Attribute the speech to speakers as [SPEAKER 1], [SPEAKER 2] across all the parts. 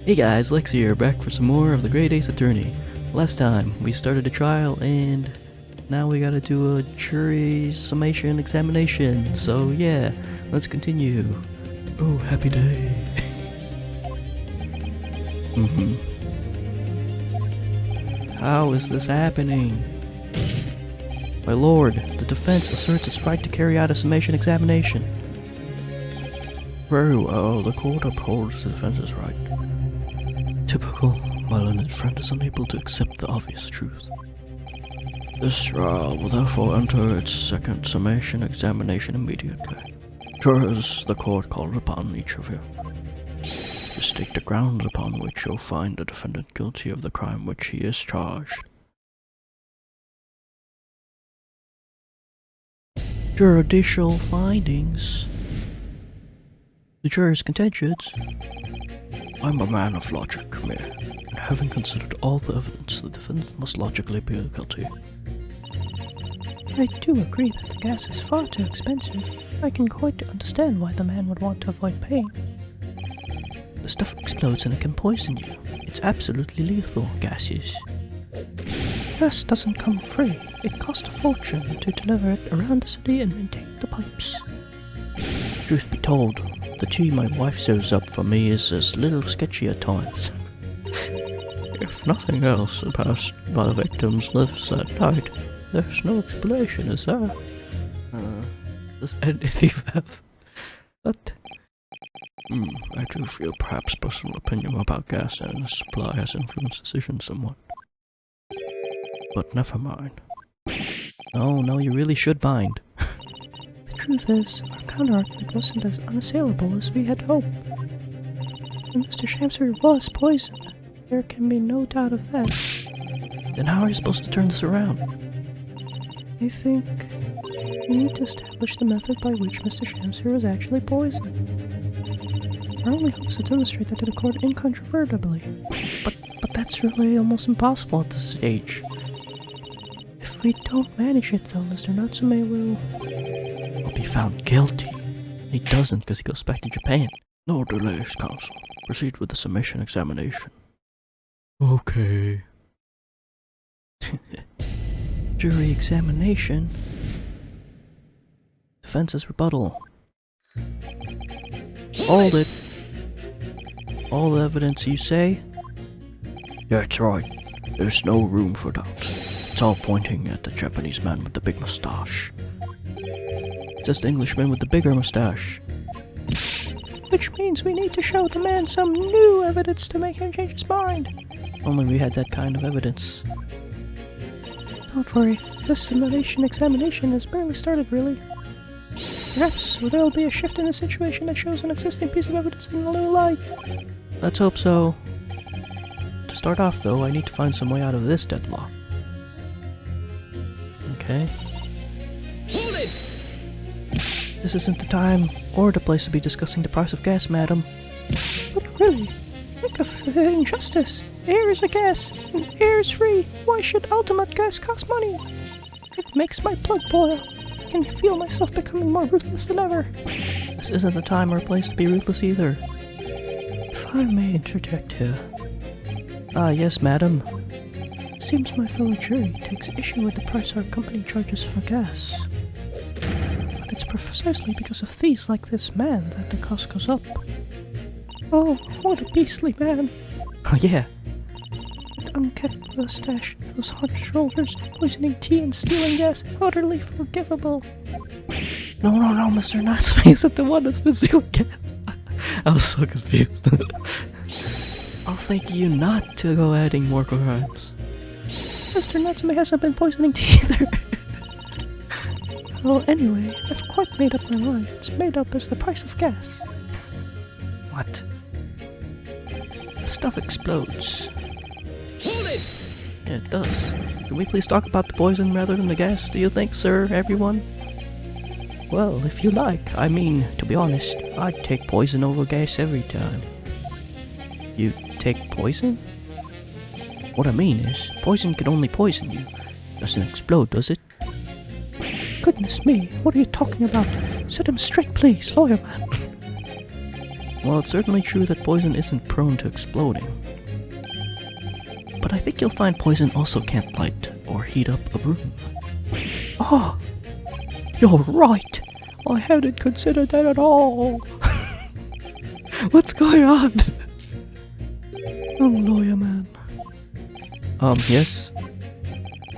[SPEAKER 1] Hey guys, Lex here, back for some more of the Great Ace Attorney. Last time, we started a trial and now we gotta do a jury summation examination. So yeah, let's continue. Oh, happy day. How is this happening? My lord, the defense asserts its right to carry out a summation examination. Very well, the court upholds the defense's right. Typical, my learned friend is unable to accept the obvious truth. This trial will therefore enter its second summation examination immediately. Jurors, the court calls upon each of you to state the grounds upon which you'll find the defendant guilty of the crime which he is charged. Judicial findings. The jurors' contentions. I'm a man of logic, Mayor, and having considered all the evidence, the defendant must logically be guilty.
[SPEAKER 2] I do agree that the gas is far too expensive. I can quite understand why the man would want to avoid paying.
[SPEAKER 1] The stuff explodes and it can poison you. It's absolutely lethal, gases.
[SPEAKER 2] Gas doesn't come free. It costs a fortune to deliver it around the city and maintain the pipes.
[SPEAKER 1] Truth be told, the tea my wife serves up for me is a little sketchy at times. If nothing else, the past by the victim's lips that night, there's no explanation, is there? Does anything else? What? I do feel perhaps personal opinion about gas and its supply has influenced decisions somewhat. But never mind. No, you really should mind.
[SPEAKER 2] The truth is, our counter-argument wasn't as unassailable as we had hoped. And Mr. Shamser was poisoned. There can be no doubt of that.
[SPEAKER 1] Then how are you supposed to turn this around?
[SPEAKER 2] I think we need to establish the method by which Mr. Shamser was actually poisoned. Our only hope is to demonstrate that to the court incontrovertibly.
[SPEAKER 1] But that's really almost impossible at this stage.
[SPEAKER 2] If we don't manage it though, Mr. Natsume will
[SPEAKER 1] be found guilty. He doesn't because he goes back to Japan. No delays, counsel. Proceed with the summation examination. Okay. Jury examination. Defense's rebuttal. Hold it. All the evidence you say? That's right. There's no room for doubt. It's all pointing at the Japanese man with the big mustache. It's just the Englishman with the bigger mustache.
[SPEAKER 2] Which means we need to show the man some new evidence to make him change his mind.
[SPEAKER 1] Only we had that kind of evidence.
[SPEAKER 2] Don't worry, this summation examination has barely started, really. Perhaps there will be a shift in the situation that shows an existing piece of evidence in a new light.
[SPEAKER 1] Let's hope so. To start off, though, I need to find some way out of this deadlock. Okay.
[SPEAKER 2] Hold it!
[SPEAKER 1] This isn't the time or the place to be discussing the price of gas, madam.
[SPEAKER 2] But really, think of injustice. Air is a gas, and air is free. Why should ultimate gas cost money? It makes my blood boil. I can feel myself becoming more ruthless than ever.
[SPEAKER 1] This isn't the time or place to be ruthless either.
[SPEAKER 2] If I may interject here.
[SPEAKER 1] Yes, madam.
[SPEAKER 2] It seems my fellow jury takes issue with the price our company charges for gas. But it's precisely because of thieves like this man that the cost goes up. Oh, what a beastly man!
[SPEAKER 1] Oh yeah.
[SPEAKER 2] That unkept mustache, those hunched shoulders, poisoning tea and stealing gas, utterly forgivable.
[SPEAKER 1] No, Mr. Natsume isn't the one that's been stealing gas. I was so confused. I'll thank you not to go adding more crimes.
[SPEAKER 2] Mr. Natsume hasn't been poisoning tea either. Well, anyway, I've quite made up my mind. It's made up as the price of gas.
[SPEAKER 1] What? The stuff explodes.
[SPEAKER 2] Hold it!
[SPEAKER 1] Yeah, it does. Can we please talk about the poison rather than the gas, do you think, sir, everyone? Well, if you like. I mean, to be honest, I'd take poison over gas every time. You take poison? What I mean is, poison can only poison you. Doesn't explode, does it?
[SPEAKER 2] Goodness me, what are you talking about? Set him straight, please, lawyer man.
[SPEAKER 1] Well, it's certainly true that poison isn't prone to exploding. But I think you'll find poison also can't light or heat up a room.
[SPEAKER 2] Oh, you're right. I hadn't considered that at all. What's going on? Young lawyer man.
[SPEAKER 1] Yes?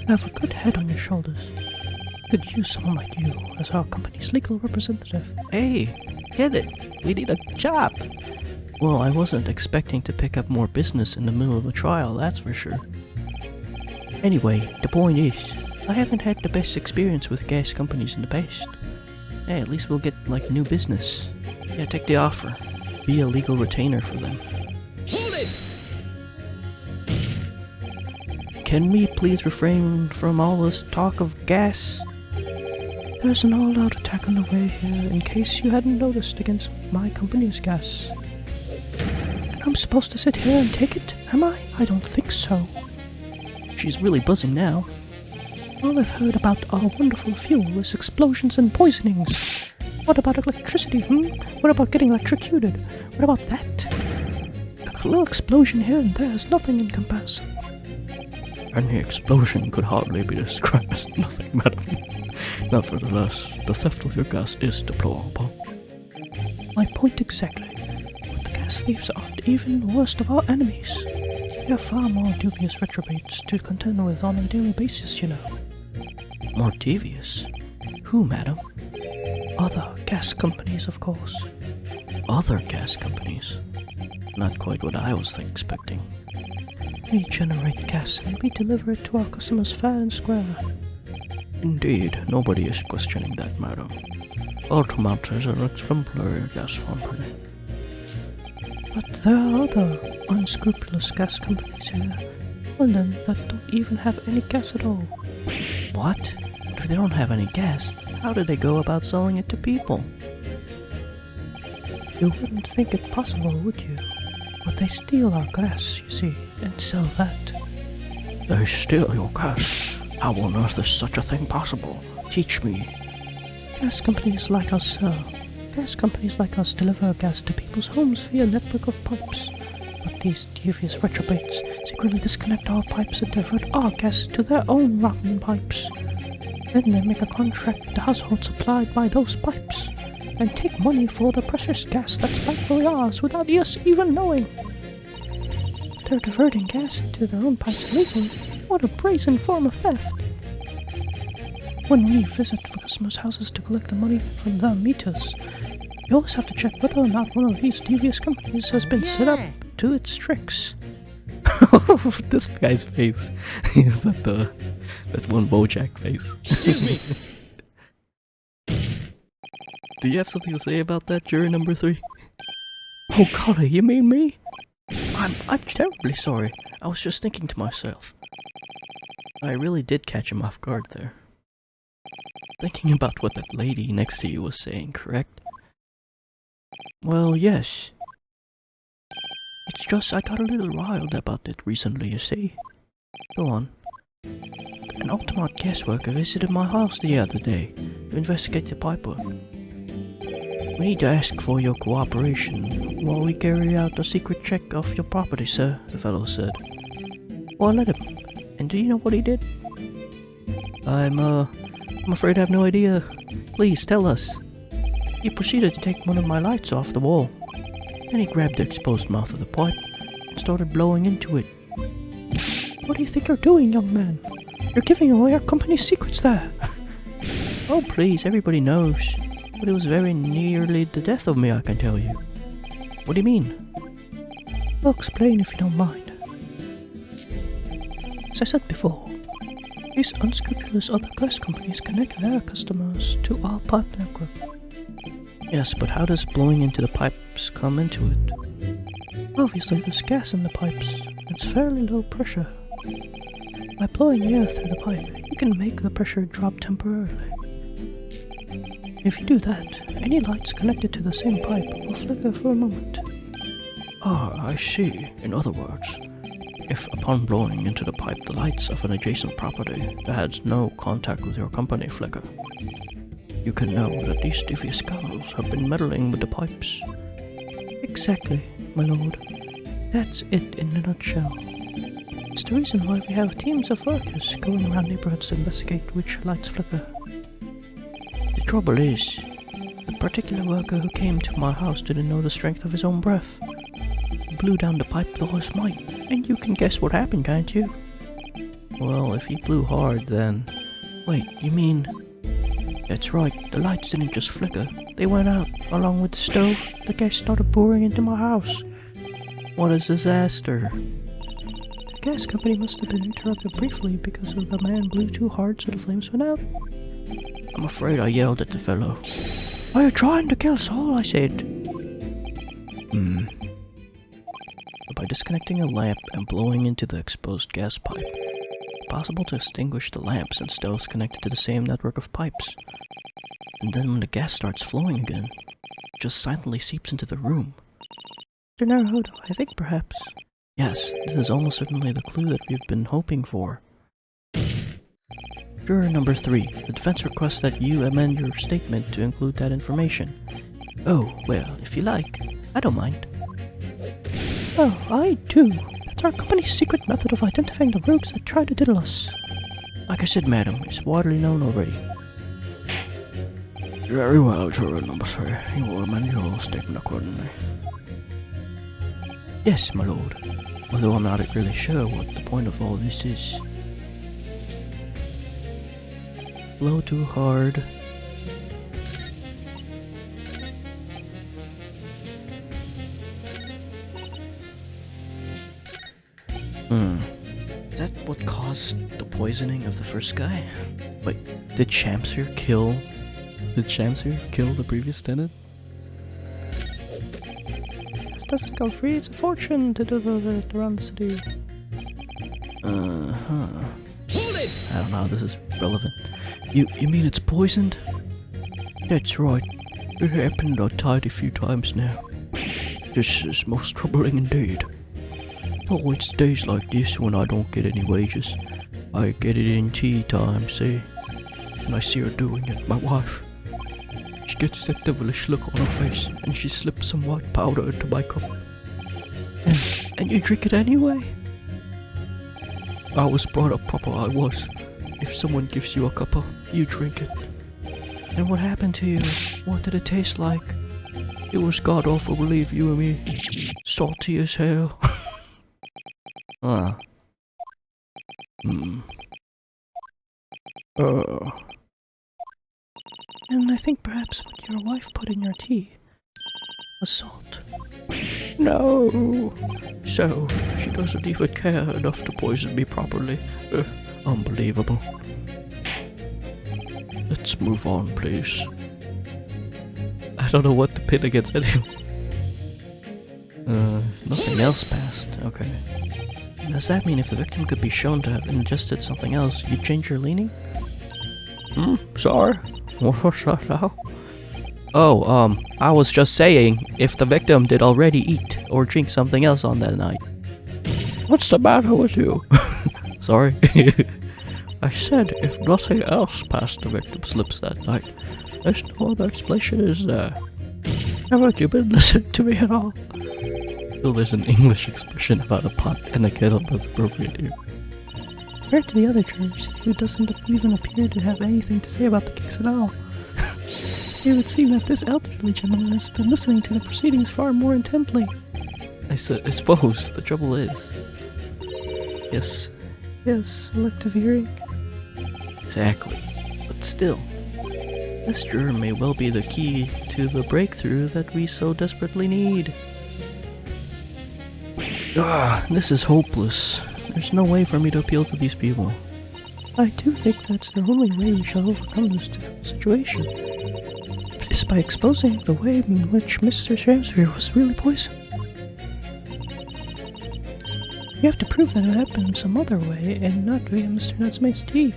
[SPEAKER 2] You have a good head on your shoulders. Could use someone like you as our company's legal representative.
[SPEAKER 1] Hey, get it. We need a job. Well, I wasn't expecting to pick up more business in the middle of a trial, that's for sure. Anyway, the point is, I haven't had the best experience with gas companies in the past. Hey, at least we'll get, like, new business. Yeah, take the offer. Be a legal retainer for them.
[SPEAKER 3] Hold it!
[SPEAKER 1] Can we please refrain from all this talk of gas?
[SPEAKER 2] There's an all-out attack on the way here, in case you hadn't noticed, against my company's gas. And I'm supposed to sit here and take it, am I? I don't think so.
[SPEAKER 1] She's really buzzing now.
[SPEAKER 2] All I've heard about our wonderful fuel is explosions and poisonings. What about electricity, What about getting electrocuted? What about that? A little explosion here and there is nothing in comparison.
[SPEAKER 1] Any explosion could hardly be described as nothing, madam. Nevertheless, the theft of your gas is deplorable.
[SPEAKER 2] My point exactly. But the gas thieves aren't even the worst of our enemies. They have far more dubious retrobates to contend with on a daily basis, you know.
[SPEAKER 1] More devious? Who, madam?
[SPEAKER 2] Other gas companies, of course.
[SPEAKER 1] Other gas companies? Not quite what I was expecting.
[SPEAKER 2] We generate gas and we deliver it to our customers fair and square.
[SPEAKER 1] Indeed, nobody is questioning that, madam. Altamont is an exemplary gas company.
[SPEAKER 2] But there are other unscrupulous gas companies here, London, that don't even have any gas at all.
[SPEAKER 1] What? If they don't have any gas, how do they go about selling it to people?
[SPEAKER 2] You wouldn't think it possible, would you? But they steal our gas, you see, and sell that.
[SPEAKER 1] They steal your gas? How on earth is such a thing possible? Teach me.
[SPEAKER 2] Gas companies like us, sir. Gas companies like us deliver gas to people's homes via a network of pipes. But these devious retrobates secretly disconnect our pipes and divert our gas to their own rotten pipes. Then they make a contract with the household supplied by those pipes, and take money for the precious gas that's rightfully ours without us even knowing. They're diverting gas into their own pipes illegally. What a brazen form of theft! When we visit the customers' houses to collect the money from their meters, you always have to check whether or not one of these devious companies has been set up to its tricks.
[SPEAKER 1] This guy's face. Is that one Bojack face?
[SPEAKER 3] Excuse me.
[SPEAKER 1] Do you have something to say about that, juror number 3?
[SPEAKER 2] Oh golly, you mean me?
[SPEAKER 1] I'm terribly sorry. I was just thinking to myself. I really did catch him off guard there. Thinking about what that lady next to you was saying, correct? Well, yes. It's just I got a little riled about it recently, you see. Go on. An Altamont gas worker visited my house the other day to investigate the pipework. We need to ask for your cooperation while we carry out a secret check of your property, sir, the fellow said. Well, let him. And do you know what he did? I'm afraid I have no idea. Please, tell us. He proceeded to take one of my lights off the wall. Then he grabbed the exposed mouth of the pipe and started blowing into it.
[SPEAKER 2] What do you think you're doing, young man? You're giving away our company's secrets there.
[SPEAKER 1] Oh, please, everybody knows. But it was very nearly the death of me, I can tell you. What do you mean?
[SPEAKER 2] I'll explain if you don't mind. As I said before, these unscrupulous other gas companies connect their customers to our pipe network.
[SPEAKER 1] Yes, but how does blowing into the pipes come into it?
[SPEAKER 2] Obviously, there's gas in the pipes. It's fairly low pressure. By blowing air through the pipe, you can make the pressure drop temporarily. If you do that, any lights connected to the same pipe will flicker for a moment.
[SPEAKER 1] Ah, I see. In other words, if upon blowing into the pipe the lights of an adjacent property that has no contact with your company flicker, you can know that these devious scoundrels have been meddling with the pipes.
[SPEAKER 2] Exactly, my lord. That's it in a nutshell. It's the reason why we have teams of workers going around neighborhoods to investigate which lights flicker.
[SPEAKER 1] The trouble is, the particular worker who came to my house didn't know the strength of his own breath. He blew down the pipe with all his might, and you can guess what happened, can't you? Well, if he blew hard, then... Wait, you mean... That's right, the lights didn't just flicker. They went out, along with the stove.
[SPEAKER 2] The gas started pouring into my house.
[SPEAKER 1] What a disaster.
[SPEAKER 2] The gas company must have been interrupted briefly because of the man blew too hard so the flames went out.
[SPEAKER 1] I'm afraid I yelled at the fellow.
[SPEAKER 2] Are you trying to kill us all? I said.
[SPEAKER 1] By disconnecting a lamp and blowing into the exposed gas pipe, it's possible to extinguish the lamps and stoves connected to the same network of pipes. And then when the gas starts flowing again, it just silently seeps into the room.
[SPEAKER 2] Mr. Naruhodo, I think perhaps.
[SPEAKER 1] Yes, this is almost certainly the clue that we've been hoping for. Juror number 3, the defense requests that you amend your statement to include that information. Oh, well, if you like, I don't mind.
[SPEAKER 2] Oh, I do. That's our company's secret method of identifying the rogues that try to diddle us.
[SPEAKER 1] Like I said, madam, it's widely known already. Very well, juror number 3. You will amend your statement accordingly. Yes, my lord. Although I'm not really sure what the point of all this is. Blow too hard. Is that what caused the poisoning of the first guy? Wait, did Shamsir kill the previous tenant?
[SPEAKER 2] This doesn't go free. It's a fortune to do the around the city.
[SPEAKER 1] Hold it! I don't know how this is relevant. You mean it's poisoned? That's right. It happened a tidy few times now. This is most troubling indeed. Oh, it's days like this when I don't get any wages. I get it in tea time, see? And I see her doing it, my wife. She gets that devilish look on her face, and she slips some white powder into my cup.
[SPEAKER 2] And you drink it anyway?
[SPEAKER 1] I was brought up proper, I was. If someone gives you a cuppa, you drink it.
[SPEAKER 2] And what happened to you? What did it taste like?
[SPEAKER 1] It was god-awful, believe you and me. Salty as hell.
[SPEAKER 2] And I think perhaps what your wife put in your tea was salt.
[SPEAKER 1] No! So, she doesn't even care enough to poison me properly. Unbelievable. Let's move on, please. I don't know what to pin against anyone. Nothing else passed. Okay. Does that mean if the victim could be shown to have ingested something else, you'd change your leaning? Sorry? What was that now? Oh, I was just saying, if the victim did already eat or drink something else on that night. What's the matter with you? Sorry. I said if nothing else past the victim's lips that night. There's no other explanation, is there? Haven't you been listening to me at all? Well, there's an English expression about a pot and a kettle that's appropriate here.
[SPEAKER 2] Compared to the other jurors, who doesn't even appear to have anything to say about the case at all, it would seem that this elderly gentleman has been listening to the proceedings far more intently.
[SPEAKER 1] I suppose the trouble is... Yes,
[SPEAKER 2] selective hearing.
[SPEAKER 1] Exactly. But still, this juror may well be the key to the breakthrough that we so desperately need. This is hopeless. There's no way for me to appeal to these people.
[SPEAKER 2] I do think that's the only way we shall overcome this difficult situation. Is by exposing the way in which Mr. Shamsir was really poisoned. You have to prove that it happened some other way and not via Mr. Natsume's tea.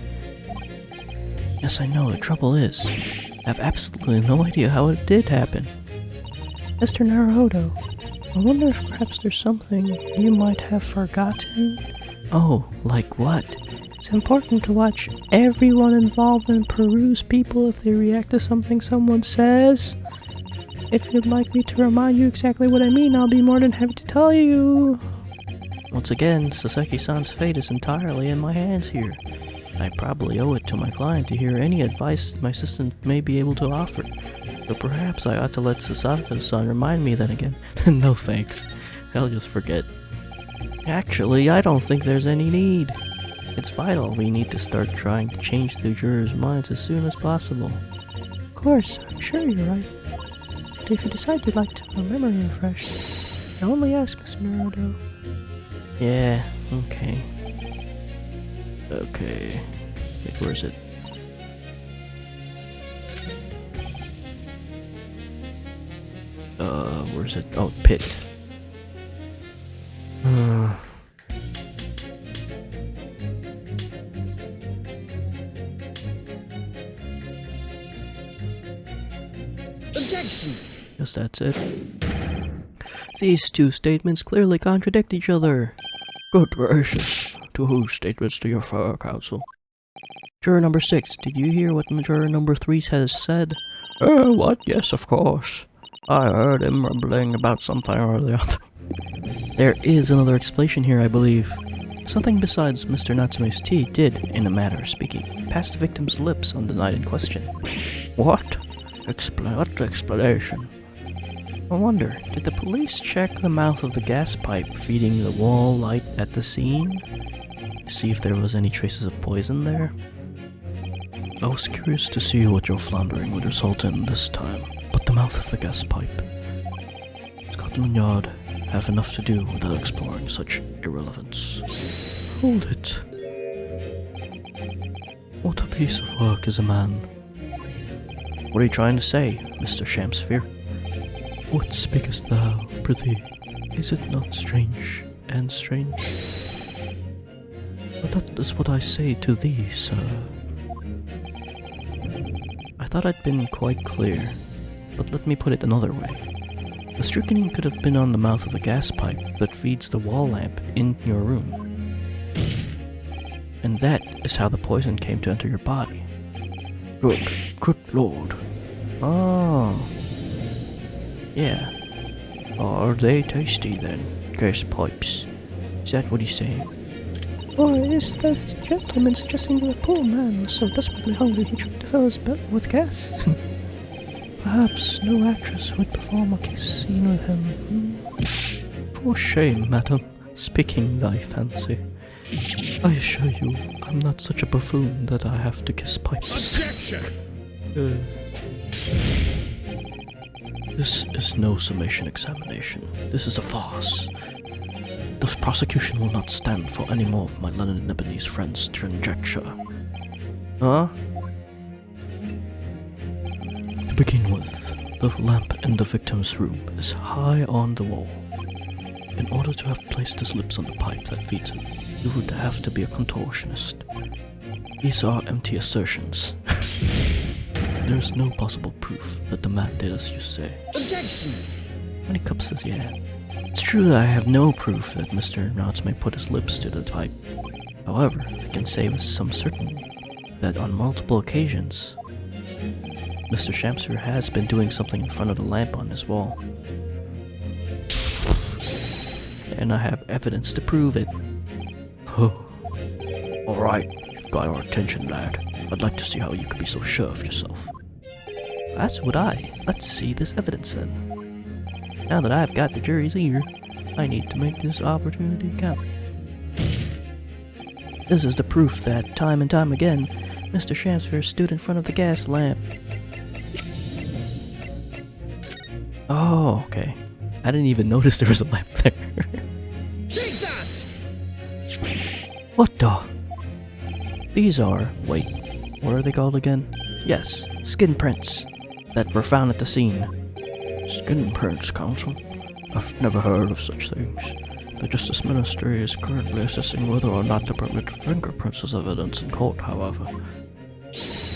[SPEAKER 1] Yes, I know. The trouble is, I have absolutely no idea how it did happen.
[SPEAKER 2] Mr. Naruhodo, I wonder if perhaps there's something you might have forgotten.
[SPEAKER 1] Oh, like what?
[SPEAKER 2] It's important to watch everyone involved and peruse people if they react to something someone says. If you'd like me to remind you exactly what I mean, I'll be more than happy to tell you.
[SPEAKER 1] Once again, Saseki-san's fate is entirely in my hands here. I probably owe it to my client to hear any advice my assistant may be able to offer. But perhaps I ought to let Sasato-san remind me then again. No thanks. I'll just forget. Actually, I don't think there's any need. It's vital we need to start trying to change the jurors' minds as soon as possible.
[SPEAKER 2] Of course, I'm sure you're right. But if you decide you'd like to have a memory refresh, I only ask, Miss Murado.
[SPEAKER 1] Yeah, okay. Okay. Wait, where is it? Where is it? Oh, pit.
[SPEAKER 3] Objection!
[SPEAKER 1] Guess that's it. These two statements clearly contradict each other. Good gracious. To whose statements do you refer, counsel? Juror number 6, did you hear what juror number 3 has said? What? Yes, of course. I heard him rumbling about something or the other. There is another explanation here, I believe. Something besides Mr. Natsume's tea did, in a manner of speaking, pass the victim's lips on the night in question. What? What explanation? I wonder, did the police check the mouth of the gas pipe feeding the wall light at the scene? To see if there was any traces of poison there? I was curious to see what your floundering would result in this time, but the mouth of the gas pipe. Scotland Yard have enough to do without exploring such irrelevance. Hold it. What a piece of work is a man. What are you trying to say, Mr. Shamsphere? What speakest thou, prithee? Is it not strange and strange? But that is what I say to thee, sir. I thought I'd been quite clear, but let me put it another way. The strychnine could have been on the mouth of the gas pipe that feeds the wall lamp in your room. And that is how the poison came to enter your body. Good lord. Oh. Yeah. Are they tasty then, gas pipes? Is that what he's saying?
[SPEAKER 2] Or is the gentleman suggesting that a poor man was so desperately hungry he tried to fill his belly with gas? Perhaps no actress would perform a kiss scene with him.
[SPEAKER 1] For shame, madam, speaking thy fancy. I assure you, I'm not such a buffoon that I have to kiss pipes.
[SPEAKER 3] Objection!
[SPEAKER 1] This is no summation examination. This is a farce. The prosecution will not stand for any more of my London Lebanese friends' conjecture. Huh? To begin with, the lamp in the victim's room is high on the wall. In order to have placed his lips on the pipe that feeds him, you would have to be a contortionist. These are empty assertions. There is no possible proof that the man did as you say.
[SPEAKER 3] Objection!
[SPEAKER 1] Koneko says yeah. It's true that I have no proof that Mr. Natsume put his lips to the pipe. However, I can say with some certainty that on multiple occasions, Mr. Shamsphere has been doing something in front of the lamp on his wall. And I have evidence to prove it. Oh. Alright, you've got our attention, lad. I'd like to see how you could be so sure of yourself. As would I. Let's see this evidence then. Now that I've got the jury's ear, I need to make this opportunity count. This is the proof that, time and time again, Mr. Shamsphere stood in front of the gas lamp. Oh, okay. I didn't even notice there was a lamp there.
[SPEAKER 3] Take that!
[SPEAKER 1] What the? These are, wait, what are they called again? Yes, skin prints that were found at the scene. Skin prints, counsel? I've never heard of such things. The Justice Ministry is currently assessing whether or not to permit fingerprints as evidence in court, however.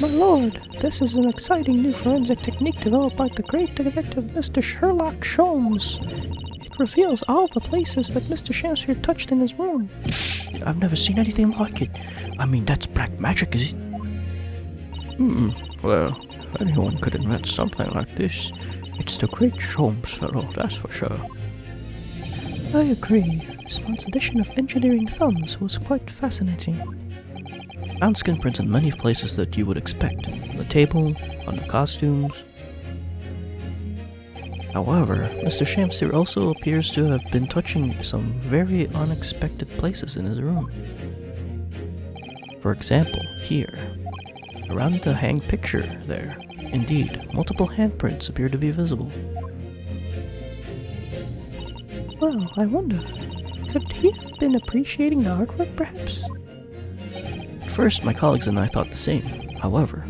[SPEAKER 2] My lord, this is an exciting new forensic technique developed by the great detective Mr. Sherlock Sholmes. It reveals all the places that Mr. Shamsphere touched in his room.
[SPEAKER 1] I've never seen anything like it. I mean, that's black magic, is it? Well, anyone could invent something like this. It's the great Sholmes fellow, that's for sure.
[SPEAKER 2] I agree. This month's edition of Engineering Thumbs was quite fascinating.
[SPEAKER 1] Found skin prints in many places that you would expect. On the table, on the costumes. However, Mr. Shamsir also appears to have been touching some very unexpected places in his room. For example, here, around the hanged picture there, indeed, multiple handprints appear to be visible.
[SPEAKER 2] Well, I wonder, could he have been appreciating the artwork, perhaps?
[SPEAKER 1] At first, my colleagues and I thought the same. However,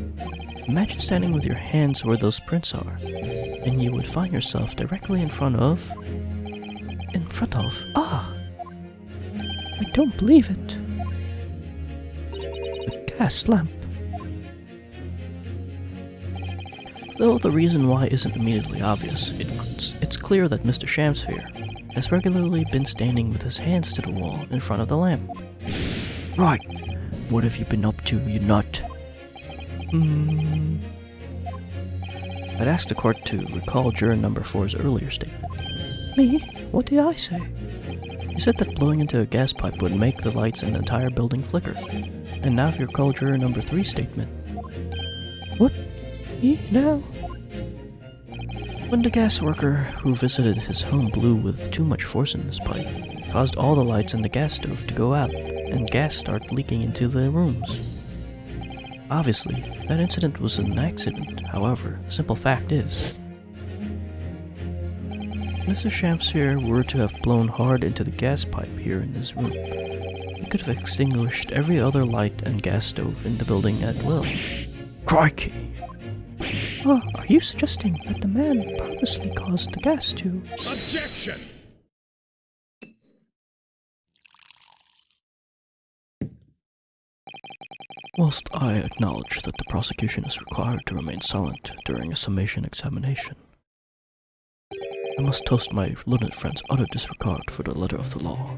[SPEAKER 1] imagine standing with your hands where those prints are, and you would find yourself directly in front of... Ah!
[SPEAKER 2] I don't believe it.
[SPEAKER 1] The gas lamp. Though the reason why isn't immediately obvious, it's clear that Mr. Shamsir has regularly been standing with his hands to the wall in front of the lamp. Right, what have you been up to, you nut? I'd asked the court to recall juror number 4's earlier statement.
[SPEAKER 2] Me? What did I say?
[SPEAKER 1] You said that blowing into a gas pipe would make the lights in the entire building flicker. And now you recall juror number 3's statement.
[SPEAKER 2] What? Me? Now?
[SPEAKER 1] When the gas worker who visited his home blew with too much force in this pipe, caused all the lights in the gas stove to go out, and gas started leaking into the rooms. Obviously, that incident was an accident. However, the simple fact is, if Mr. Shamsir were to have blown hard into the gas pipe here in this room, he could have extinguished every other light and gas stove in the building at will. Crikey!
[SPEAKER 2] Oh, are you suggesting that the man purposely caused the gas to...
[SPEAKER 3] Objection!
[SPEAKER 1] Whilst I acknowledge that the prosecution is required to remain silent during a summation examination, I must toast my learned friend's utter disregard for the letter of the law.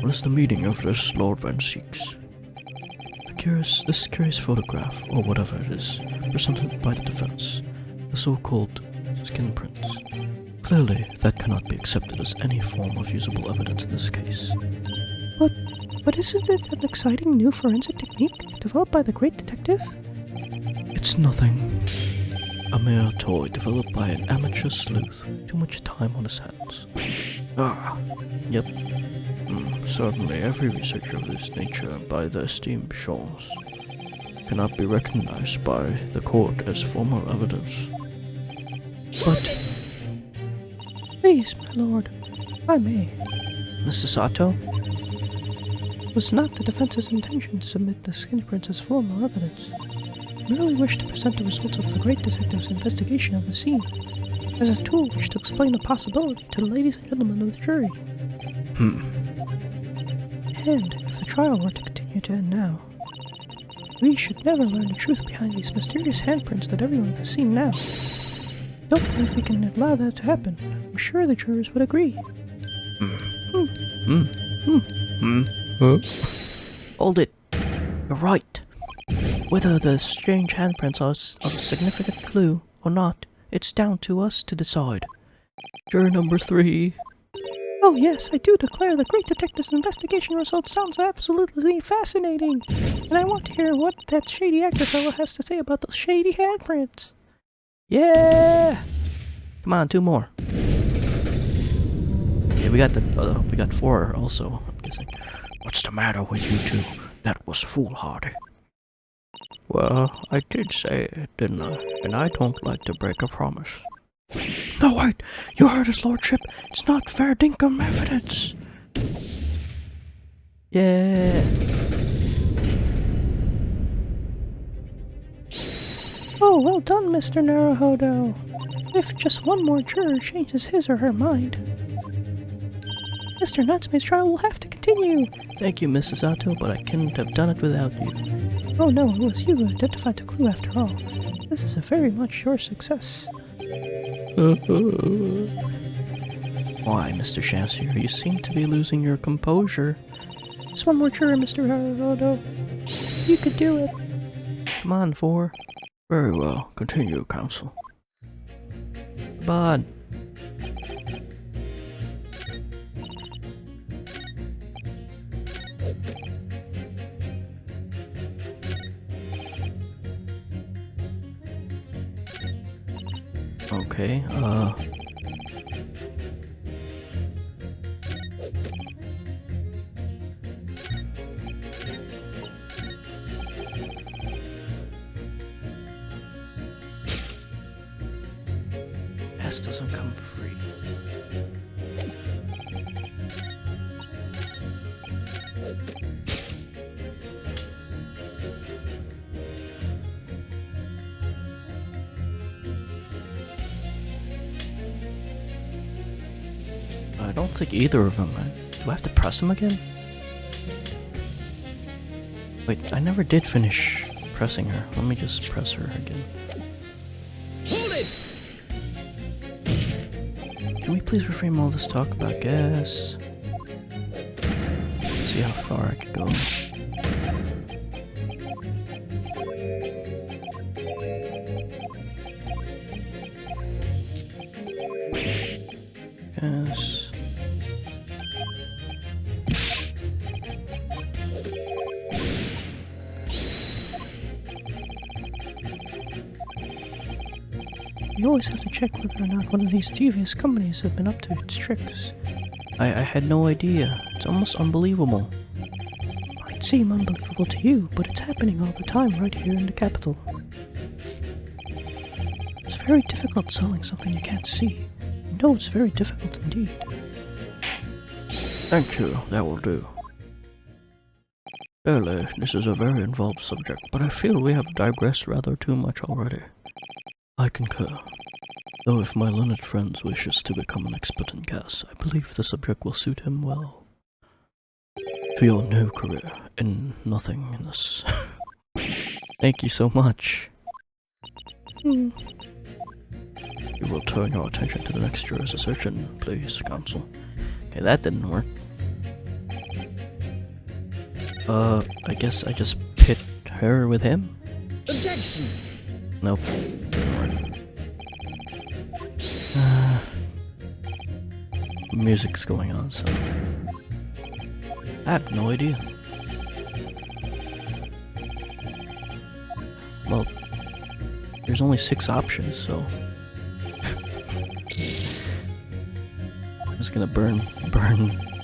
[SPEAKER 1] What is the meaning of this, Lord Van Seeks? This curious photograph, or whatever it is, presented by the defense, the so-called skin prints. Clearly, that cannot be accepted as any form of usable evidence in this case.
[SPEAKER 2] But isn't it an exciting new forensic technique developed by the great detective?
[SPEAKER 1] It's nothing. A mere toy developed by an amateur sleuth with too much time on his hands. Yep. Certainly every research of this nature by the esteemed Sholmes cannot be recognized by the court as formal evidence. But...
[SPEAKER 2] Please, my lord, if I may.
[SPEAKER 1] Mr. Sato?
[SPEAKER 2] It was not the defense's intention to submit the skin prints as formal evidence. I merely wished to present the results of the great detective's investigation of the scene as a tool which to explain the possibility to the ladies and gentlemen of the jury. And if the trial were to continue to end now, we should never learn the truth behind these mysterious handprints that everyone has seen now. Don't believe we can allow that to happen. I'm sure the jurors would agree.
[SPEAKER 1] Hold it. You're right. Whether the strange handprints are a significant clue or not, it's down to us to decide. Juror number 3.
[SPEAKER 2] Oh yes, I do declare the great detective's investigation result sounds absolutely fascinating, and I want to hear what that shady actor fellow has to say about those shady handprints.
[SPEAKER 1] Yeah! Come on, 2 more. Yeah, we got 4 also, I'm guessing. What's the matter with you two? That was foolhardy. Well, I did say it, didn't I? And I don't like to break a promise. No, wait! You heard his lordship! It's not fair dinkum evidence! Yeah!
[SPEAKER 2] Oh, well done, Mr. Naruhodo. If just one more juror changes his or her mind, Mr. Natsume's trial will have to continue.
[SPEAKER 1] Thank you, Mrs. Sato, but I couldn't have done it without you.
[SPEAKER 2] Oh no, it was you who identified the clue after all. This is very much your success.
[SPEAKER 1] Why, Mr. Shamsir, you seem to be losing your composure.
[SPEAKER 2] Just one more juror, Mr. Naruhodo. You could do it.
[SPEAKER 1] Come on, 4. Very well. Continue, counsel. Bud. Okay, S doesn't come free. I don't think either of them. Do I have to press them again? Wait, I never did finish pressing her. Let me just press her again.
[SPEAKER 3] Hold it!
[SPEAKER 1] Can we please reframe all this talk about gas? See how far I could go. Gas.
[SPEAKER 2] You always have to check whether or not one of these devious companies have been up to its tricks.
[SPEAKER 1] I had no idea. It's almost unbelievable.
[SPEAKER 2] Might seem unbelievable to you, but it's happening all the time right here in the capital. It's very difficult selling something you can't see. No, it's very difficult indeed.
[SPEAKER 1] Thank you, that will do. Clearly, this is a very involved subject, but I feel we have digressed rather too much already. I concur. Though if my learned friend wishes to become an expert in gas, I believe the subject will suit him well. To your new career in nothingness. Thank you so much.
[SPEAKER 2] Hmm.
[SPEAKER 1] You will turn your attention to the next juror's assertion, please, counsel. Okay, that didn't work. I guess I just pit her with him?
[SPEAKER 3] Objection!
[SPEAKER 1] Nope, didn't work. Music's going on, so I have no idea. Well, there's only 6 options, so I'm just gonna burn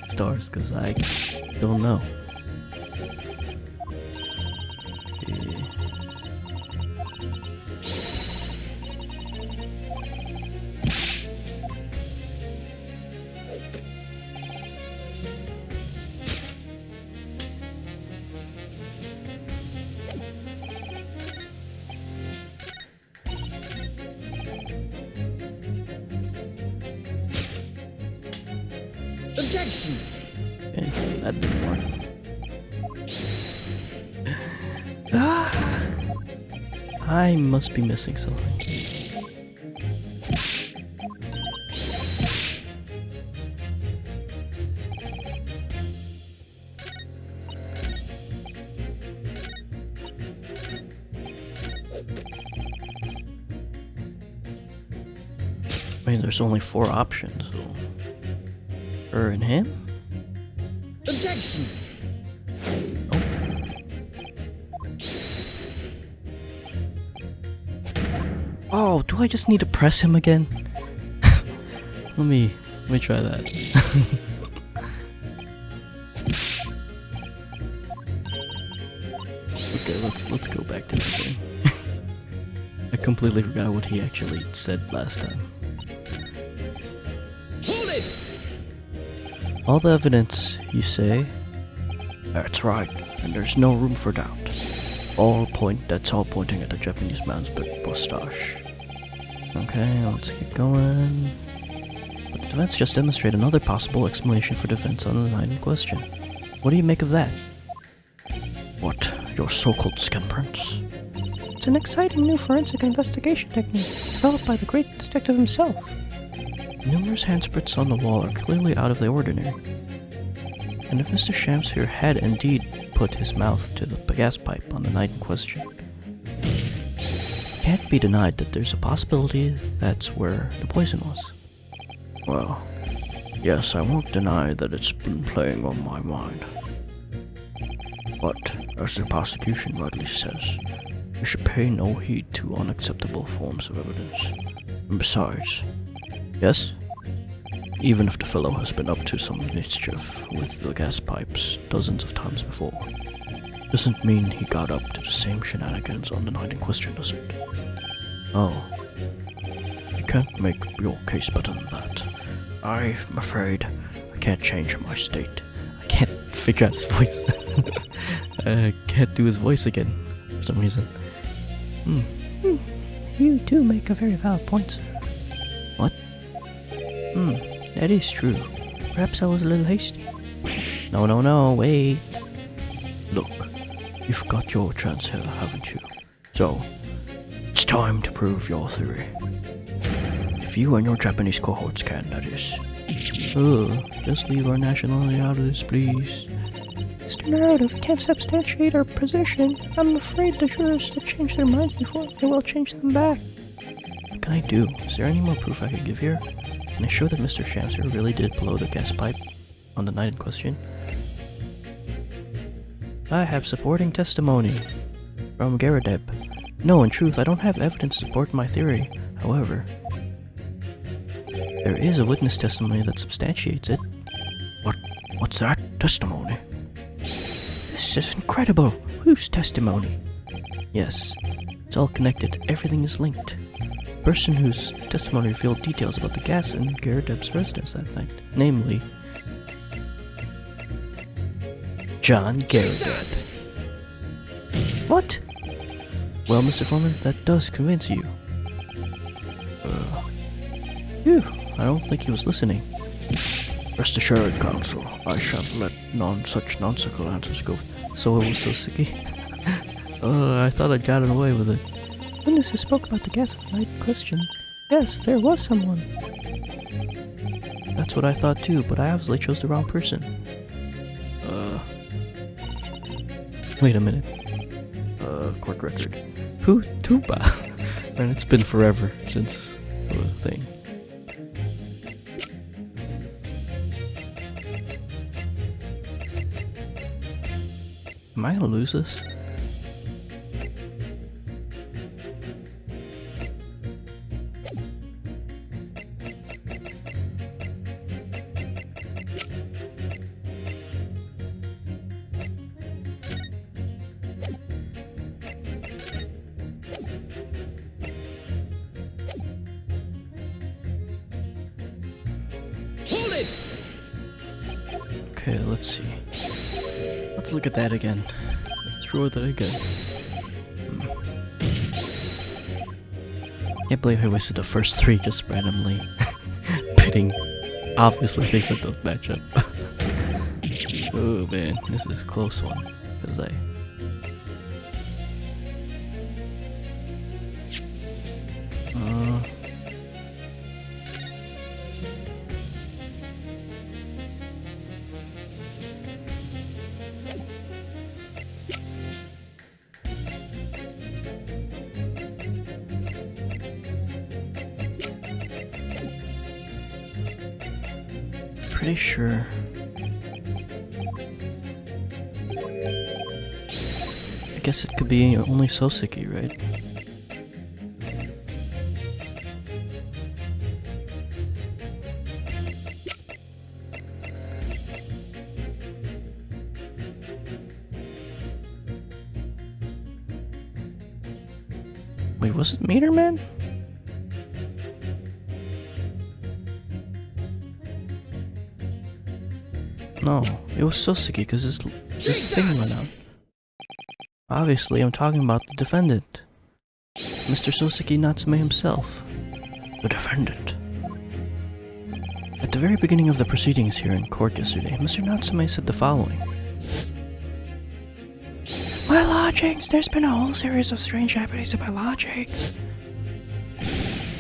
[SPEAKER 1] stars because I don't know.
[SPEAKER 3] Objection!
[SPEAKER 1] Okay, that didn't work. I must be missing something. I mean, there's only 4 options, so... Her and him?
[SPEAKER 3] Objection!
[SPEAKER 1] Oh, do I just need to press him again? let me try that. Okay, let's go back to the thing. I completely forgot what he actually said last time.
[SPEAKER 3] Hold it!
[SPEAKER 1] All the evidence, you say? That's right, and there's no room for doubt. That's all pointing at the Japanese man's big mustache. Okay, let's keep going. But the defense just demonstrate another possible explanation for defense on the night in question. What do you make of that? What? Your so-called skin prints?
[SPEAKER 2] It's an exciting new forensic investigation technique developed by the great detective himself.
[SPEAKER 1] Numerous handprints on the wall are clearly out of the ordinary. And if Mr. Shamsphere had indeed put his mouth to the gas pipe on the night in question, can't be denied that there's a possibility that's where the poison was. Well, yes, I won't deny that it's been playing on my mind. But, as the prosecution rightly says, you should pay no heed to unacceptable forms of evidence. And besides, yes? Even if the fellow has been up to some mischief with the gas pipes dozens of times before, doesn't mean he got up to the same shenanigans on the night in question, does it? Oh. You can't make your case better than that. I'm afraid I can't change my state. I can't figure out his voice. I can't do his voice again for some reason.
[SPEAKER 2] You do make a very valid point, sir.
[SPEAKER 1] What?
[SPEAKER 2] That is true. Perhaps I was a little hasty.
[SPEAKER 1] No, wait. Look, you've got your chance here, haven't you? So, it's time to prove your theory. If you and your Japanese cohorts can, that is.
[SPEAKER 2] Just leave our nationality out of this, please. Mr. Naruto, we can't substantiate our position. I'm afraid the jurors to change their minds before they will change them back.
[SPEAKER 1] What can I do? Is there any more proof I could give here? Can I show that Mr. Shamser really did blow the gas pipe on the night in question? I have supporting testimony from Garadeb. No, in truth, I don't have evidence to support my theory. However, there is a witness testimony that substantiates it. What's that testimony? This is incredible! Whose testimony? Yes, it's all connected. Everything is linked. The person whose testimony revealed details about the gas in Garadeb's residence that night, namely John Garadeb. What? Well, Mr. Foreman, that does convince you. Phew, I don't think he was listening. Rest assured, counsel, I shan't let such nonsensical answers go. So it was Soseki? I thought I'd gotten away with it.
[SPEAKER 2] Witnesses spoke about the gas at night in question. Yes, there was someone.
[SPEAKER 1] That's what I thought too, but I obviously chose the wrong person. Wait a minute. Court record. Who? Tuba? Man, it's been forever since the thing. Am I gonna lose this?
[SPEAKER 3] Hold it!
[SPEAKER 1] Okay, let's see. Let's look at that again. Let's draw that again. Can't believe I wasted the first three just randomly pitting obviously things that don't match up. Oh man, this is a close one. Because pretty sure. I guess it could be only Soseki, right? Wait, was it Meter Man? No, it was Soseki because this thing went out. Obviously, I'm talking about the defendant. Mr. Soseki Natsume himself. The defendant. At the very beginning of the proceedings here in court yesterday, Mr. Natsume said the following. My lodgings! There's been a whole series of strange happenings at my lodgings.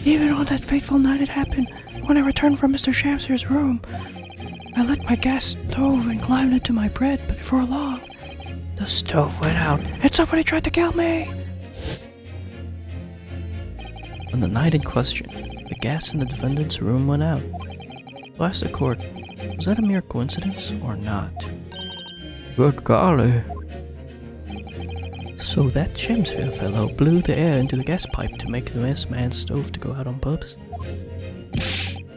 [SPEAKER 1] Even on that fateful night it happened, when I returned from Mr. Shamser's room, I lit my gas stove and climbed into my bed, but before long, the stove went out and somebody tried to kill me. On the night in question, the gas in the defendant's room went out. So I asked the court, was that a mere coincidence or not?
[SPEAKER 2] Good golly.
[SPEAKER 1] So that Shamsfair fellow blew the air into the gas pipe to make the man's stove to go out on purpose?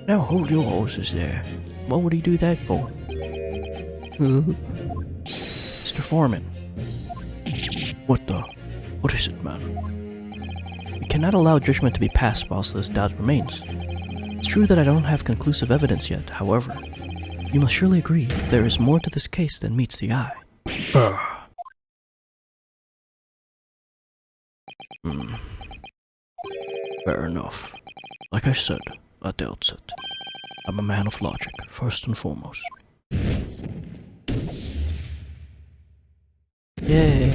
[SPEAKER 2] Now hold your horses there.
[SPEAKER 1] What would he do that for?
[SPEAKER 2] Mr. Foreman. What is it, man?
[SPEAKER 1] We cannot allow judgment to be passed whilst this doubt remains. It's true that I don't have conclusive evidence yet, however. You must surely agree there is more to this case than meets the eye.
[SPEAKER 2] Fair enough. Like I said at the outset, I'm a man of logic, first and foremost.
[SPEAKER 1] Yay!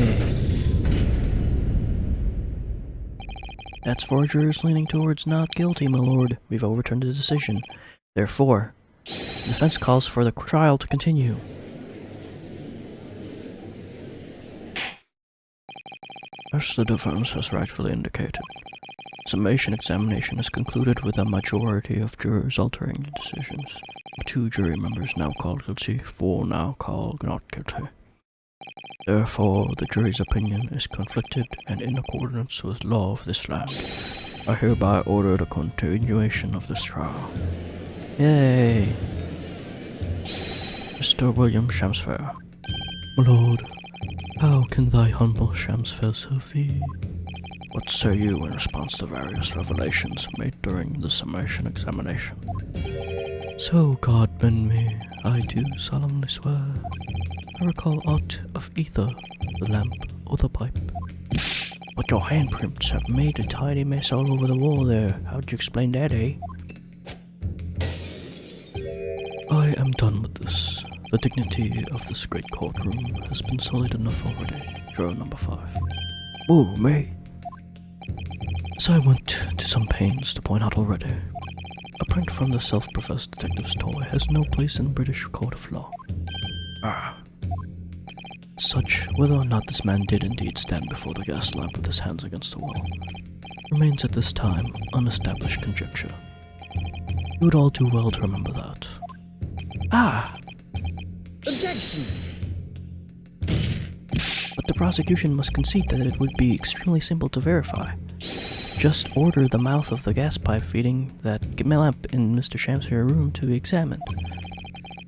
[SPEAKER 1] That's 4 jurors leaning towards not guilty, my lord. We've overturned the decision. Therefore, the defense calls for the trial to continue.
[SPEAKER 2] As the defense has rightfully indicated, summation examination is concluded with a majority of jurors altering the decisions. 2 jury members now called guilty, 4 now called not guilty. Therefore, the jury's opinion is conflicted, and in accordance with law of this land, I hereby order the continuation of this trial.
[SPEAKER 1] Yay!
[SPEAKER 2] Mr. William Shamsfair.
[SPEAKER 1] My lord, how can thy humble Shamsfair serve thee?
[SPEAKER 2] What say you in response to various revelations made during the summation examination?
[SPEAKER 1] So God bend me, I do solemnly swear. I recall aught of either the lamp or the pipe.
[SPEAKER 2] But your handprints have made a tidy mess all over the wall there. How'd you explain that, eh?
[SPEAKER 1] I am done with this. The dignity of this great courtroom has been sullied enough already. Juror number 5.
[SPEAKER 2] Oh, me?
[SPEAKER 1] As I went to some pains to point out already, a print from the self-professed detective's toy has no place in the British court of law. Such, whether or not this man did indeed stand before the gas lamp with his hands against the wall, remains at this time unestablished conjecture. You would all do well to remember that.
[SPEAKER 3] Objection!
[SPEAKER 1] But the prosecution must concede that it would be extremely simple to verify. Just order the mouth of the gas pipe feeding that lamp in Mr. Shamsfair's room to be examined.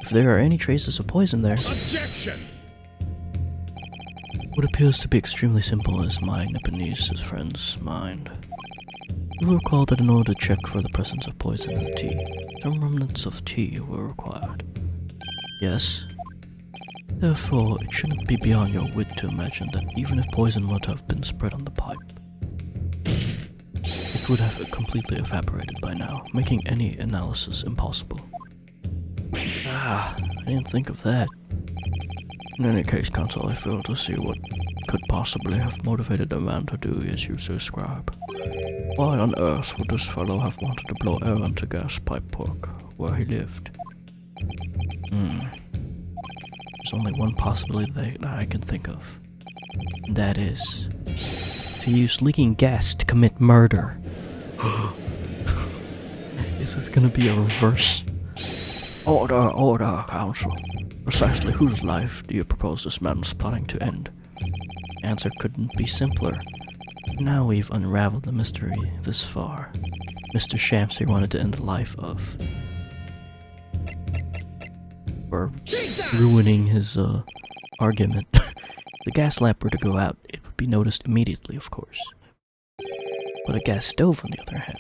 [SPEAKER 1] If there are any traces of poison there...
[SPEAKER 3] Objection!
[SPEAKER 1] What appears to be extremely simple is my Nipponese friend's mind. You will recall that in order to check for the presence of poison in the tea, some remnants of tea were required. Yes? Therefore, it shouldn't be beyond your wit to imagine that even if poison would have been spread on the pipe, it would have completely evaporated by now, making any analysis impossible. I didn't think of that.
[SPEAKER 2] In any case, counsel, I fail to see what could possibly have motivated a man to do as you describe. Why on earth would this fellow have wanted to blow air into gas pipe work where he lived?
[SPEAKER 1] There's only one possibility that I can think of. And that is to use leaking gas to commit murder. Is this gonna be a reverse?
[SPEAKER 2] Order, counsel. Precisely whose life do you propose this man was plotting to end?
[SPEAKER 1] Answer couldn't be simpler. Now we've unraveled the mystery this far. Mr. Shamsfair wanted to end the life of... Or ruining his argument. If the gas lamp were to go out, it would be noticed immediately, of course. But a gas stove, on the other hand,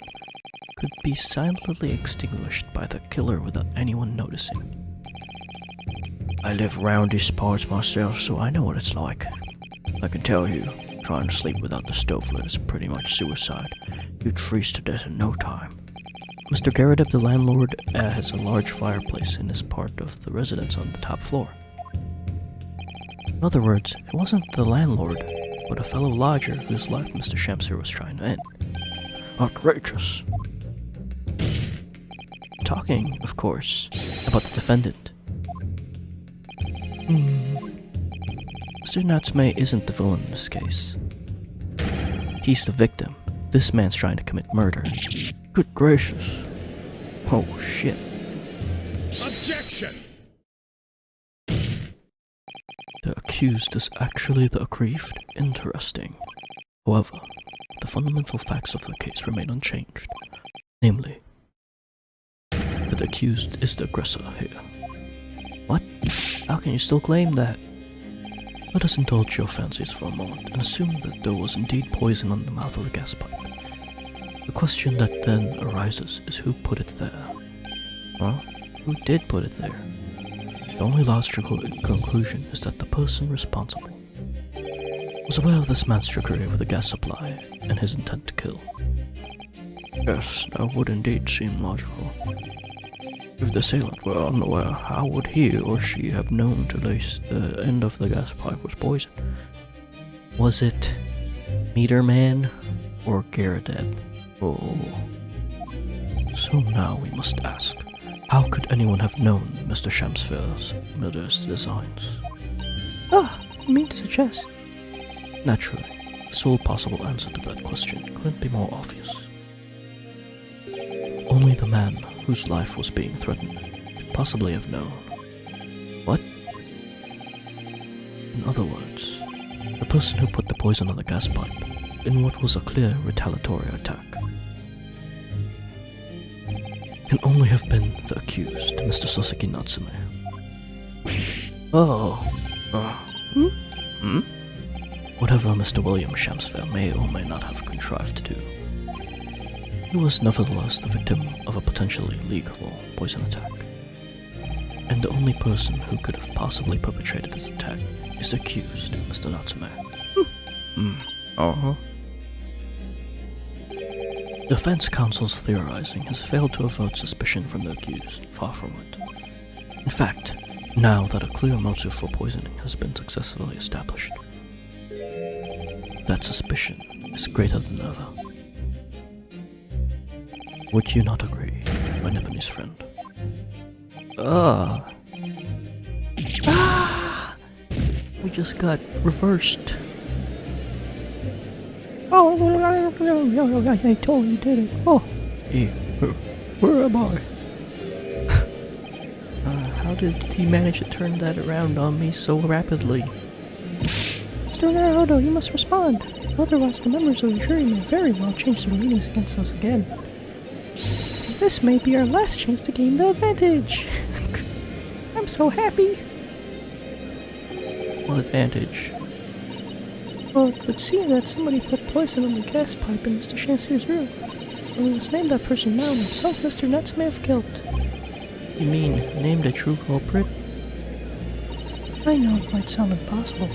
[SPEAKER 1] could be silently extinguished by the killer without anyone noticing.
[SPEAKER 2] I live around these parts myself, so I know what it's like. I can tell you, trying to sleep without the stove lit is pretty much suicide. You'd freeze to death in no time.
[SPEAKER 1] Mr. Garrett, the landlord, has a large fireplace in his part of the residence on the top floor. In other words, it wasn't the landlord, but a fellow lodger whose life Mr. Shamsfair was trying to end.
[SPEAKER 2] Outrageous.
[SPEAKER 1] Talking, of course, about the defendant. Mr. Natsume isn't the villain in this case. He's the victim, This man's trying to commit murder. Good gracious. Oh shit.
[SPEAKER 4] Objection!
[SPEAKER 1] The accused is actually the aggrieved. Interesting. However, the fundamental facts of the case remain unchanged. Namely, that the accused is the aggressor here. What? How can you still claim that? Let us indulge your fancies for a moment and assume that there was indeed poison on the mouth of the gas pipe. The question that then arises is who put it there? Well, who did put it there? The only logical conclusion is that the person responsible was aware of this man's trickery with the gas supply and his intent to kill. Yes, that would indeed seem logical. If the assailant were unaware, how would he or she have known to lace the end of the gas pipe was poison? Was it Meter Man or Garadeb? Oh. So now we must ask, how could anyone have known Mr. Shamsfield's murderous designs?
[SPEAKER 2] Ah, you mean to suggest?
[SPEAKER 1] Naturally, the sole possible answer to that question couldn't be more obvious. Only the man whose life was being threatened could possibly have known. What? In other words, the person who put the poison on the gas pipe in what was a clear retaliatory attack can only have been the accused, Mr. Sasaki Natsume. Oh. Whatever Mr. William Shamsfeld may or may not have contrived to do, he was nevertheless the victim of a potentially lethal poison attack. And the only person who could have possibly perpetrated this attack is the accused, Mr. Natsume. Defense counsel's theorizing has failed to avert suspicion from the accused, far from it. In fact, now that a clear motive for poisoning has been successfully established, that suspicion is greater than ever. Would you not agree, my Japanese friend? We just got reversed.
[SPEAKER 2] Oh, I totally did it. Oh.
[SPEAKER 1] Hey, where am I? How did he manage to turn that around on me so rapidly?
[SPEAKER 2] Mr. Naruto, you must respond. Otherwise, the members of the jury may very well change their leanings against us again. This may be our last chance to gain the advantage. I'm so happy.
[SPEAKER 1] What advantage?
[SPEAKER 2] Well, it would seem that somebody put poison in the gas pipe in Mr. Chancellor's room. And we must name that person now and himself Mr. Natsume have killed.
[SPEAKER 1] You mean named a true culprit?
[SPEAKER 2] I know it might sound impossible.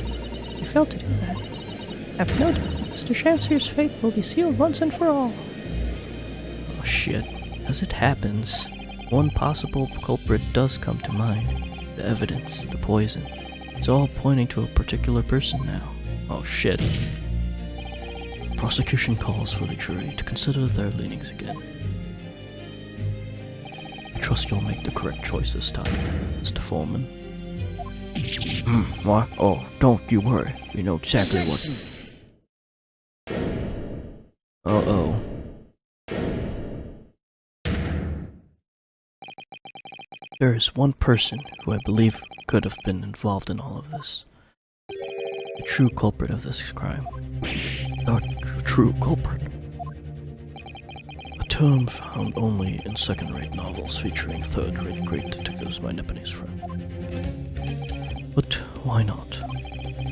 [SPEAKER 2] We failed to do that. I have no doubt that Mr. Chancellor's fate will be sealed once and for all.
[SPEAKER 1] Oh shit. As it happens, one possible culprit does come to mind. The evidence, the poison. It's all pointing to a particular person now. Oh shit. Prosecution calls for the jury to consider their leanings again. I trust you'll make the correct choice this time, Mr. Foreman. What? Oh, don't you worry. We know exactly what... Uh-oh. There is one person who I believe could have been involved in all of this. The true culprit of this crime. A true culprit. A term found only in second-rate novels featuring third-rate great detectives, my Japanese friend. But why not?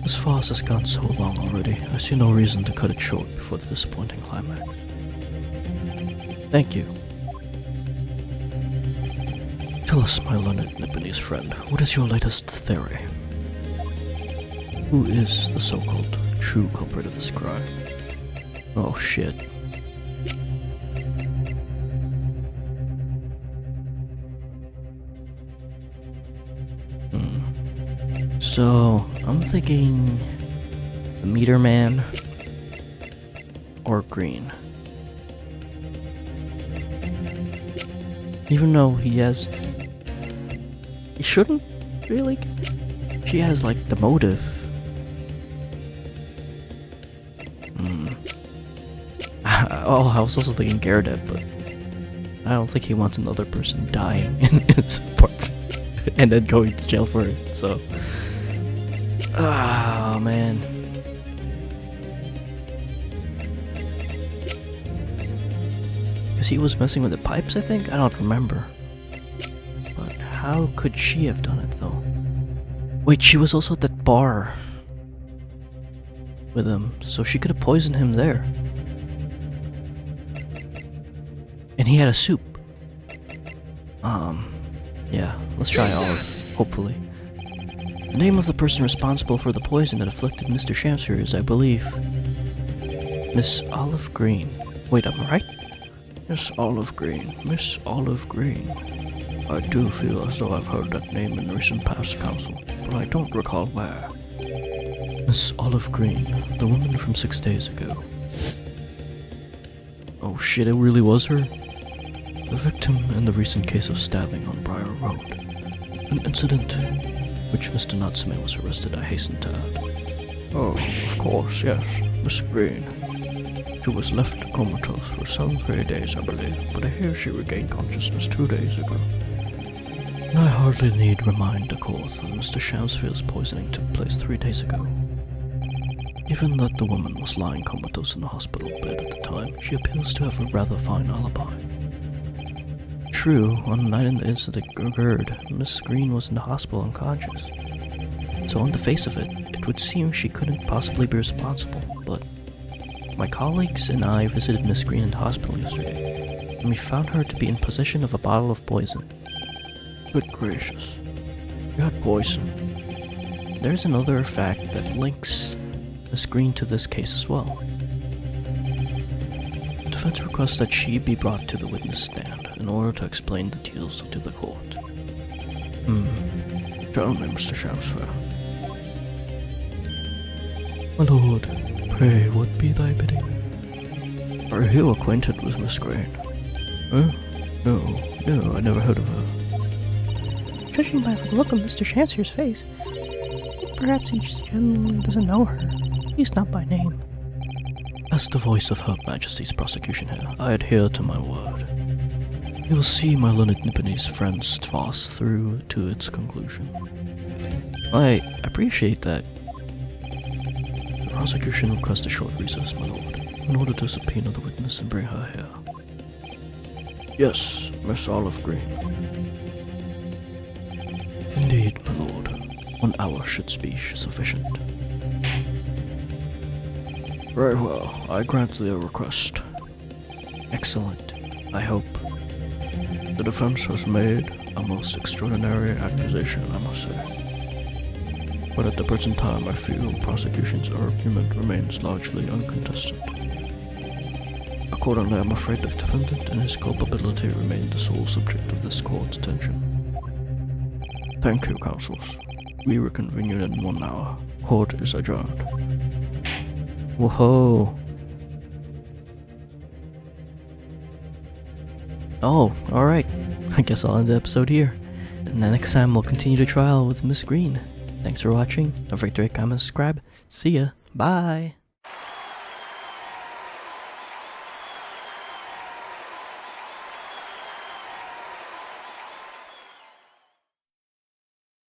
[SPEAKER 1] As far as it's gone so long already, I see no reason to cut it short before the disappointing climax. Thank you. Tell us, my learned Japanese friend, what is your latest theory? Who is the so-called true culprit of this crime? Oh shit. So, I'm thinking the Meter Man or Green. Even though he shouldn't really. She has like the motive. Oh, I was also thinking Garrett, but I don't think he wants another person dying in his apartment and then going to jail for it, so. Oh, man. Because he was messing with the pipes, I think? I don't remember. But how could she have done it, though? Wait, she was also at that bar with him, so she could have poisoned him there. And he had a soup. Yeah, let's try Olive, hopefully. The name of the person responsible for the poison that afflicted Mr. Shamser is, I believe, Miss Olive Green. Wait, am I right? Miss Olive Green. Miss Olive Green. I do feel as though I've heard that name in recent past, Counsel, but I don't recall where. Miss Olive Green, the woman from 6 days ago. Oh shit, it really was her? The victim in the recent case of stabbing on Briar Road. An incident which Mr. Natsume was arrested, I hasten to add. Oh, of course, yes, Miss Green. She was left comatose for some 3 days, I believe, but I hear she regained consciousness 2 days ago. And I hardly need remind the court that Mr. Shamsfield's poisoning took place 3 days ago. Given that the woman was lying comatose in the hospital bed at the time, she appears to have a rather fine alibi. True, on the night the incident occurred, Miss Green was in the hospital unconscious. So on the face of it, it would seem she couldn't possibly be responsible, but my colleagues and I visited Miss Green in the hospital yesterday, and we found her to be in possession of a bottle of poison. Good gracious. You had poison. There's another fact that links Miss Green to this case as well. The defense requests that she be brought to the witness stand in order to explain the details to the court. Tell me, Mr. Shamsford. My lord, pray what be thy bidding? Are you acquainted with Miss Green? Huh? No, I never heard of her.
[SPEAKER 2] Judging by the look on Mr. Shamser's face, perhaps he just genuinely doesn't know her, at least not by name.
[SPEAKER 1] As the voice of Her Majesty's prosecution here, I adhere to my word. You will see my learned Nipponese friends toss through to its conclusion. I appreciate that. The prosecution requests a short recess, my lord, in order to subpoena the witness and bring her here. Yes, Miss Olive Green. Indeed, my lord. 1 hour should be sufficient. Very well, I grant the request. Excellent, I hope. The defense has made a most extraordinary accusation, I must say. But at the present time, I feel prosecution's argument remains largely uncontested. Accordingly, I'm afraid the defendant and his culpability remain the sole subject of this court's attention. Thank you, counsels. We reconvene in 1 hour. Court is adjourned. Whoa. Oh, alright. I guess I'll end the episode here. And then next time we'll continue the trial with Miss Green. Thanks for watching. Don't forget to rate, comment, subscribe. See ya. Bye.